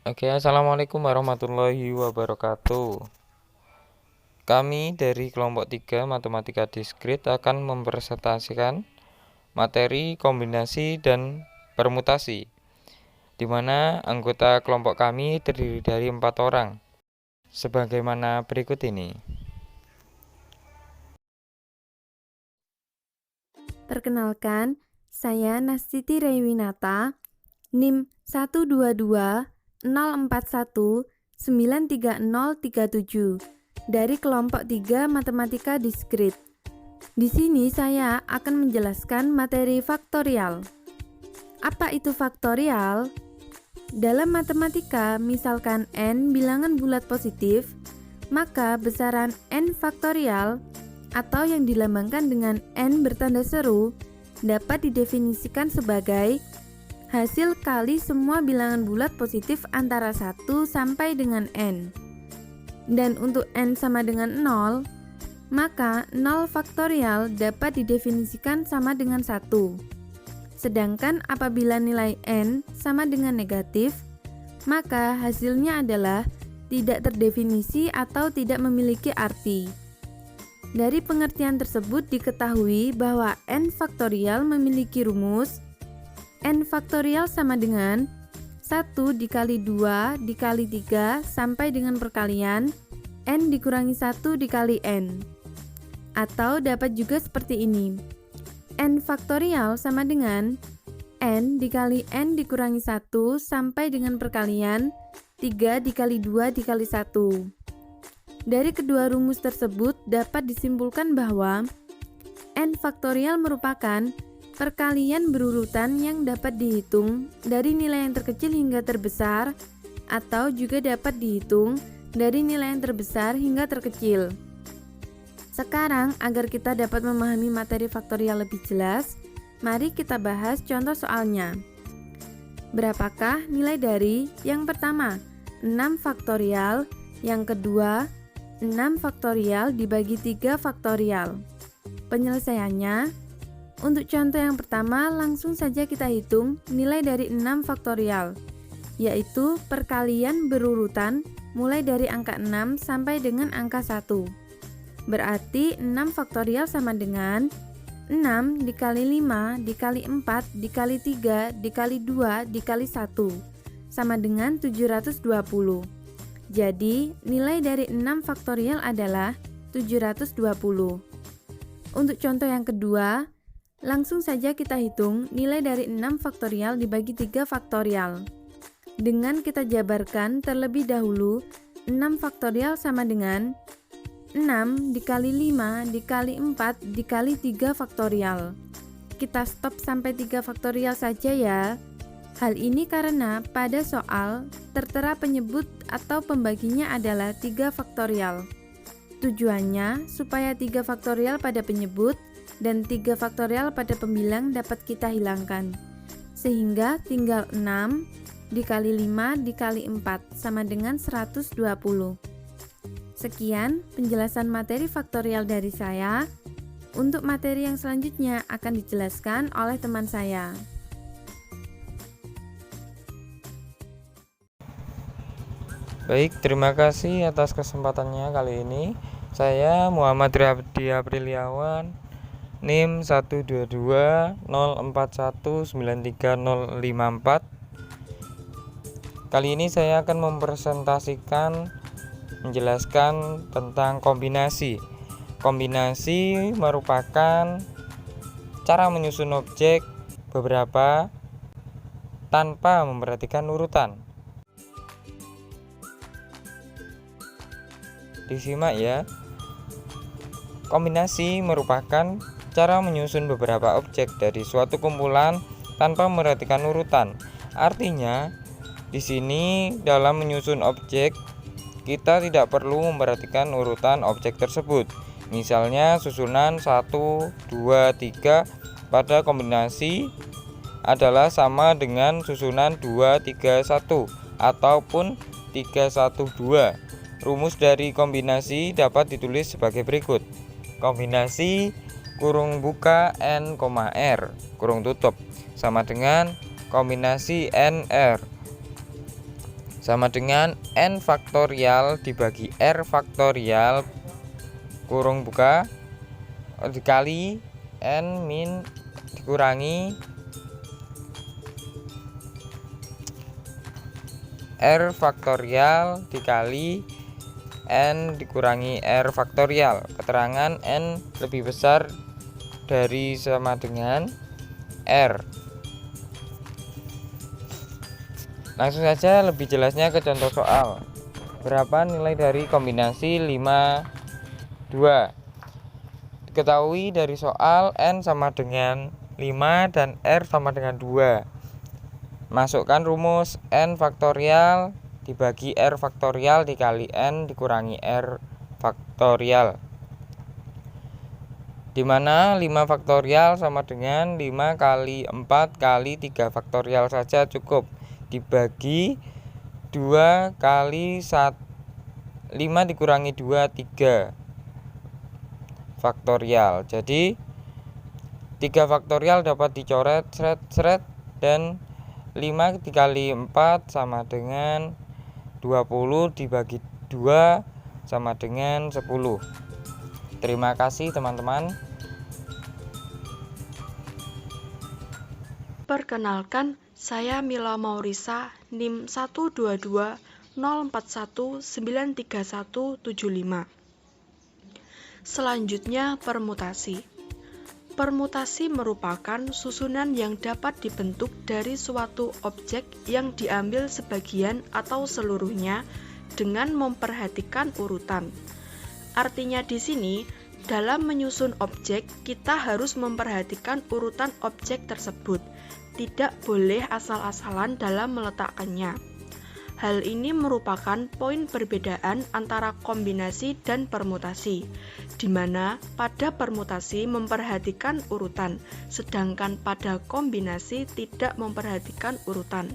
Oke, assalamualaikum warahmatullahi wabarakatuh. Kami dari kelompok 3 Matematika Diskrit akan mempresentasikan materi kombinasi dan permutasi, di mana anggota kelompok kami terdiri dari 4 orang, sebagaimana berikut ini. Perkenalkan, saya Nastiti Raiwinata, NIM 12204193037 dari kelompok 3 Matematika Diskrit. Di sini saya akan menjelaskan materi faktorial. Apa itu faktorial? Dalam matematika, misalkan n bilangan bulat positif, maka besaran n faktorial atau yang dilambangkan dengan n bertanda seru dapat didefinisikan sebagai hasil kali semua bilangan bulat positif antara 1 sampai dengan n. Dan untuk n sama dengan 0, maka 0 faktorial dapat didefinisikan sama dengan 1. Sedangkan apabila nilai n sama dengan negatif, maka hasilnya adalah tidak terdefinisi atau tidak memiliki arti. Dari pengertian tersebut diketahui bahwa n faktorial memiliki rumus n faktorial sama dengan 1 dikali 2 dikali 3 sampai dengan perkalian n dikurangi 1 dikali n. Atau dapat juga seperti ini. N faktorial sama dengan n dikali n dikurangi 1 sampai dengan perkalian 3 dikali 2 dikali 1. Dari kedua rumus tersebut dapat disimpulkan bahwa n faktorial merupakan perkalian berurutan yang dapat dihitung dari nilai yang terkecil hingga terbesar atau juga dapat dihitung dari nilai yang terbesar hingga terkecil. Sekarang, agar kita dapat memahami materi faktorial lebih jelas, mari kita bahas contoh soalnya. Berapakah nilai dari yang pertama, 6 faktorial, yang kedua, 6 faktorial dibagi 3 faktorial. Penyelesaiannya, untuk contoh yang pertama langsung saja kita hitung nilai dari 6 faktorial, yaitu perkalian berurutan mulai dari angka 6 sampai dengan angka 1. Berarti 6 faktorial sama dengan 6 dikali 5 dikali 4 dikali 3 dikali 2 dikali 1 sama dengan 720. Jadi nilai dari 6 faktorial adalah 720. Untuk contoh yang kedua, langsung saja kita hitung nilai dari 6 faktorial dibagi 3 faktorial. Dengan kita jabarkan terlebih dahulu, 6 faktorial sama dengan 6 dikali 5 dikali 4 dikali 3 faktorial. Kita stop sampai 3 faktorial saja ya. Hal ini karena pada soal tertera penyebut atau pembaginya adalah 3 faktorial. Tujuannya supaya 3 faktorial pada penyebut dan 3 faktorial pada pembilang dapat kita hilangkan. Sehingga tinggal 6 dikali 5 dikali 4 sama dengan 120. Sekian penjelasan materi faktorial dari saya. Untuk materi yang selanjutnya akan dijelaskan oleh teman saya. Baik, terima kasih atas kesempatannya kali ini. Saya Muhammad Riyadi Apriliawan, NIM 12204193054. Kali ini saya akan menjelaskan tentang kombinasi. Kombinasi merupakan cara menyusun objek beberapa tanpa memperhatikan urutan. Disimak ya. Kombinasi merupakan cara menyusun beberapa objek dari suatu kumpulan tanpa memperhatikan urutan. Artinya, di sini dalam menyusun objek kita tidak perlu memperhatikan urutan objek tersebut. Misalnya susunan 1, 2, 3 pada kombinasi adalah sama dengan susunan 2, 3, 1 ataupun 3, 1, 2. Rumus dari kombinasi dapat ditulis sebagai berikut. Kombinasi kurung buka n, r kurung tutup sama dengan kombinasi nr. sama dengan N faktorial dibagi R faktorial kurung buka dikali N min dikurangi R faktorial dikali N dikurangi R faktorial. Keterangan N lebih besar dari sama dengan R. Langsung saja lebih jelasnya ke contoh soal. Berapa nilai dari kombinasi 5, 2? Diketahui dari soal N sama dengan 5 dan R sama dengan 2. Masukkan rumus N faktorial dibagi R faktorial dikali N dikurangi R faktorial, dimana 5 faktorial sama dengan 5 kali 4 kali 3 faktorial saja cukup, dibagi 2 kali 5 dikurangi 2, 3 faktorial. Jadi 3 faktorial dapat dicoret seret dan 5 dikali 4 sama dengan 20 dibagi 2 sama dengan 10. Terima kasih teman-teman. Perkenalkan, saya Mila Maurisa, NIM 12204193175. Selanjutnya, permutasi. Permutasi merupakan susunan yang dapat dibentuk dari suatu objek yang diambil sebagian atau seluruhnya dengan memperhatikan urutan. Artinya di sini, dalam menyusun objek, kita harus memperhatikan urutan objek tersebut. Tidak boleh asal-asalan dalam meletakkannya. Hal ini merupakan poin perbedaan antara kombinasi dan permutasi, di mana pada permutasi memperhatikan urutan, sedangkan pada kombinasi tidak memperhatikan urutan.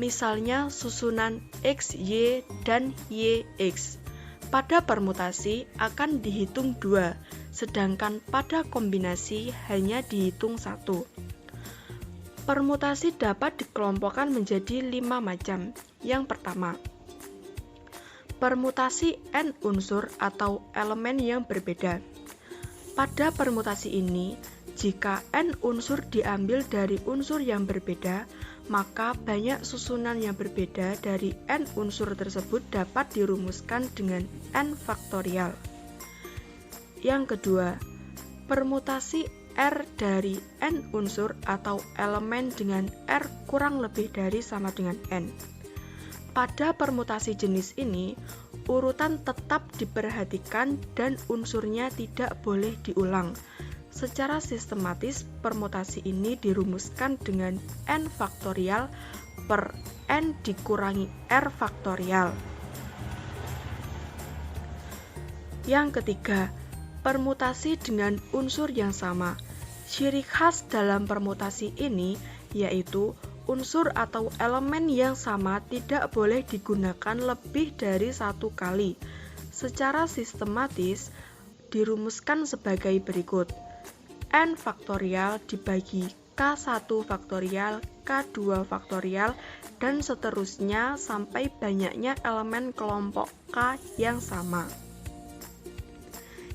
Misalnya susunan X, Y, dan Y, X. Pada permutasi akan dihitung 2, sedangkan pada kombinasi hanya dihitung 1. Permutasi dapat dikelompokkan menjadi 5 macam. Yang pertama, permutasi N unsur atau elemen yang berbeda. Pada permutasi ini, jika N unsur diambil dari unsur yang berbeda, maka banyak susunan yang berbeda dari N unsur tersebut dapat dirumuskan dengan N faktorial. Yang kedua, permutasi R dari N unsur atau elemen dengan R kurang lebih dari sama dengan N. Pada permutasi jenis ini, urutan tetap diperhatikan dan unsurnya tidak boleh diulang. Secara sistematis, permutasi ini dirumuskan dengan N faktorial per N dikurangi R faktorial. Yang ketiga, permutasi dengan unsur yang sama. Ciri khas dalam permutasi ini yaitu unsur atau elemen yang sama tidak boleh digunakan lebih dari 1 kali. Secara sistematis dirumuskan sebagai berikut. N faktorial dibagi K1 faktorial, K2 faktorial, dan seterusnya sampai banyaknya elemen kelompok K yang sama.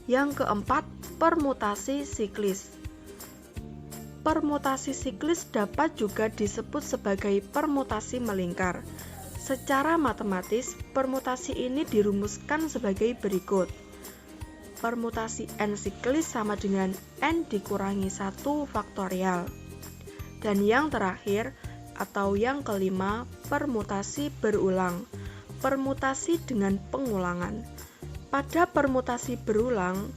Yang keempat, permutasi siklis. Permutasi siklis dapat juga disebut sebagai permutasi melingkar. Secara matematis, permutasi ini dirumuskan sebagai berikut. Permutasi N siklis sama dengan N dikurangi 1 faktorial. Dan yang terakhir, atau yang kelima, permutasi berulang. Permutasi dengan pengulangan. Pada permutasi berulang,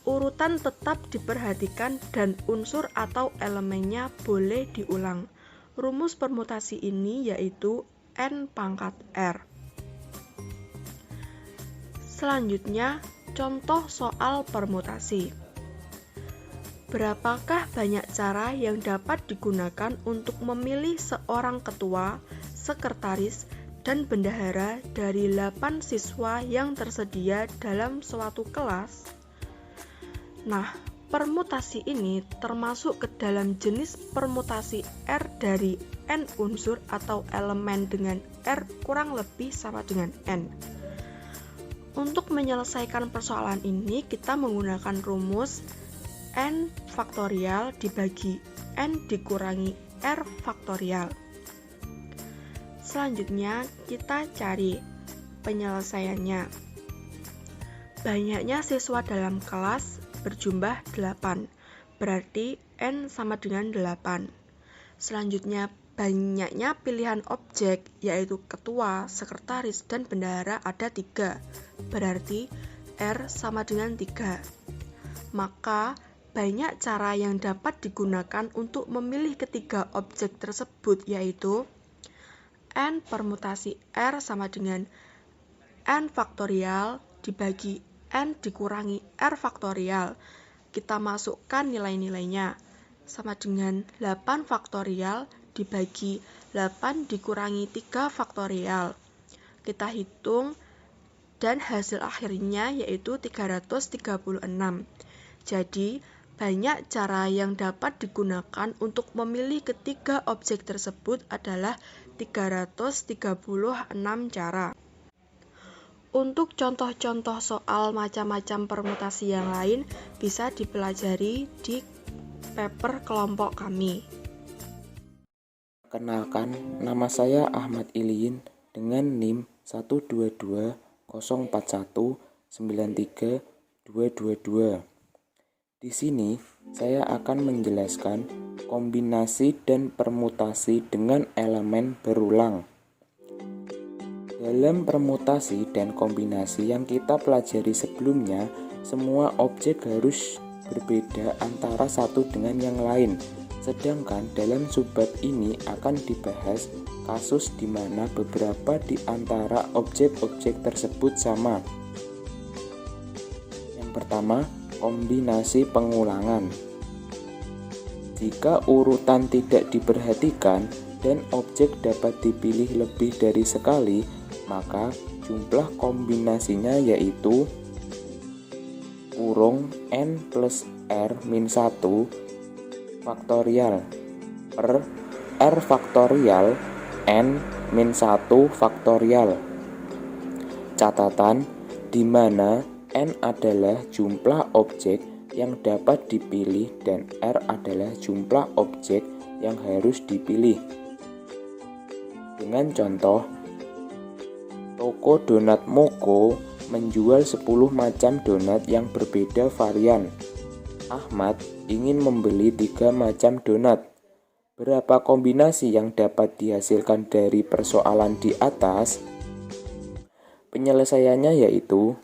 urutan tetap diperhatikan dan unsur atau elemennya boleh diulang. Rumus permutasi ini yaitu N pangkat R. Selanjutnya, contoh soal permutasi. Berapakah banyak cara yang dapat digunakan untuk memilih seorang ketua, sekretaris, dan bendahara dari 8 siswa yang tersedia dalam suatu kelas? Nah, permutasi ini termasuk ke dalam jenis permutasi R dari N unsur atau elemen dengan R kurang lebih sama dengan N. Untuk menyelesaikan persoalan ini, kita menggunakan rumus N faktorial dibagi N dikurangi R faktorial. Selanjutnya, kita cari penyelesaiannya. Banyaknya siswa dalam kelas berjumlah 8, berarti N sama dengan 8. Selanjutnya, banyaknya pilihan objek, yaitu ketua, sekretaris, dan bendahara ada 3, berarti R sama dengan 3. Maka, banyak cara yang dapat digunakan untuk memilih ketiga objek tersebut, yaitu N permutasi R sama dengan N faktorial dibagi N dikurangi R faktorial. Kita masukkan nilai-nilainya, sama dengan 8 faktorial dibagi 8 dikurangi 3 faktorial. Kita hitung dan hasil akhirnya yaitu 336. Jadi, banyak cara yang dapat digunakan untuk memilih ketiga objek tersebut adalah 336 cara. Untuk contoh-contoh soal macam-macam permutasi yang lain bisa dipelajari di paper kelompok kami. Kenalkan, nama saya Ahmad Iliin dengan NIM 12204193222. Di sini saya akan menjelaskan kombinasi dan permutasi dengan elemen berulang. Dalam permutasi dan kombinasi yang kita pelajari sebelumnya, semua objek harus berbeda antara satu dengan yang lain. Sedangkan dalam subbab ini akan dibahas kasus di mana beberapa di antara objek-objek tersebut sama. Yang pertama, kombinasi pengulangan. Jika urutan tidak diperhatikan dan objek dapat dipilih lebih dari sekali, maka jumlah kombinasinya yaitu kurung N plus R min 1 faktorial per R faktorial N min 1 faktorial. Catatan, di mana N adalah jumlah objek yang dapat dipilih dan R adalah jumlah objek yang harus dipilih. Dengan contoh, toko donat Moko menjual 10 macam donat yang berbeda varian. Ahmad ingin membeli 3 macam donat. Berapa kombinasi yang dapat dihasilkan dari persoalan di atas? Penyelesaiannya yaitu: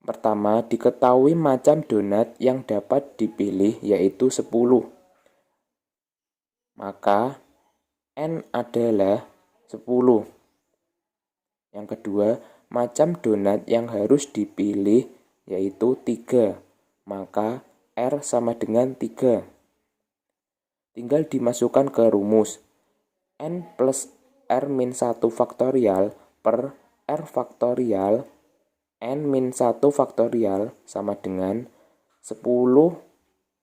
pertama, diketahui macam donat yang dapat dipilih yaitu 10. Maka N adalah 10. Yang kedua, macam donat yang harus dipilih yaitu 3. Maka R sama dengan 3. Tinggal dimasukkan ke rumus. N plus R min 1 faktorial per R faktorial N min 1 faktorial sama dengan 10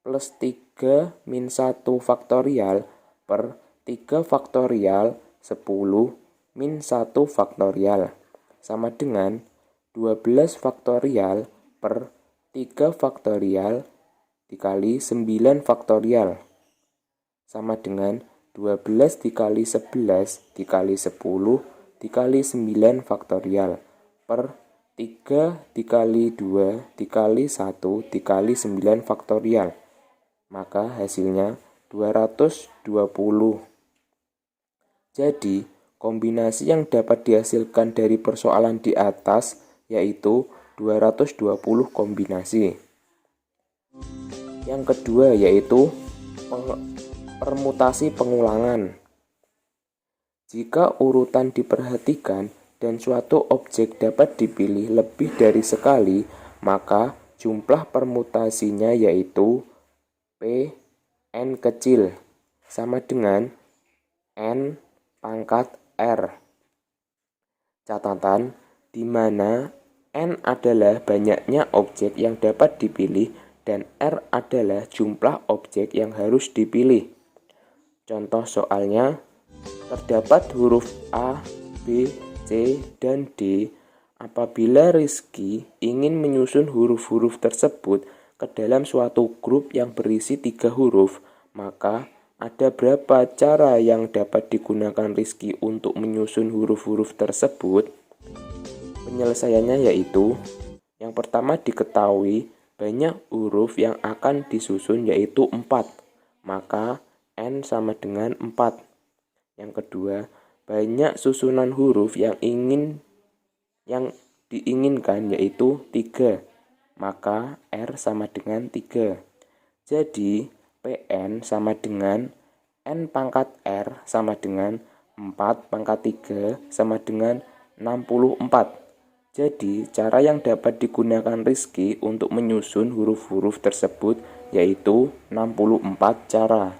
plus 3 min 1 faktorial per 3 faktorial 10 min 1 faktorial sama dengan 12 faktorial per 3 faktorial dikali 9 faktorial sama dengan 12 dikali 11 dikali 10 dikali 9 faktorial per 3 dikali 2 dikali 1 dikali 9 faktorial. Maka hasilnya 220. Jadi, kombinasi yang dapat dihasilkan dari persoalan di atas yaitu 220 kombinasi. Yang kedua yaitu permutasi pengulangan. Jika urutan diperhatikan dan suatu objek dapat dipilih lebih dari sekali, maka jumlah permutasinya yaitu P N kecil sama dengan N pangkat R. Catatan, di mana N adalah banyaknya objek yang dapat dipilih dan R adalah jumlah objek yang harus dipilih. Contoh soalnya, Terdapat huruf A, B, C, dan D. Apabila Rizky ingin menyusun huruf-huruf tersebut ke dalam suatu grup yang berisi 3 huruf, maka ada berapa cara yang dapat digunakan Rizky untuk menyusun huruf-huruf tersebut? Penyelesaiannya yaitu, yang pertama diketahui banyak huruf yang akan disusun yaitu 4, maka N sama dengan 4. Yang kedua, banyak susunan huruf yang diinginkan yaitu 3, maka R sama dengan 3. Jadi, PN sama dengan N pangkat R sama dengan 4 pangkat 3 sama dengan 64. Jadi, cara yang dapat digunakan Rizky untuk menyusun huruf-huruf tersebut yaitu 64 cara.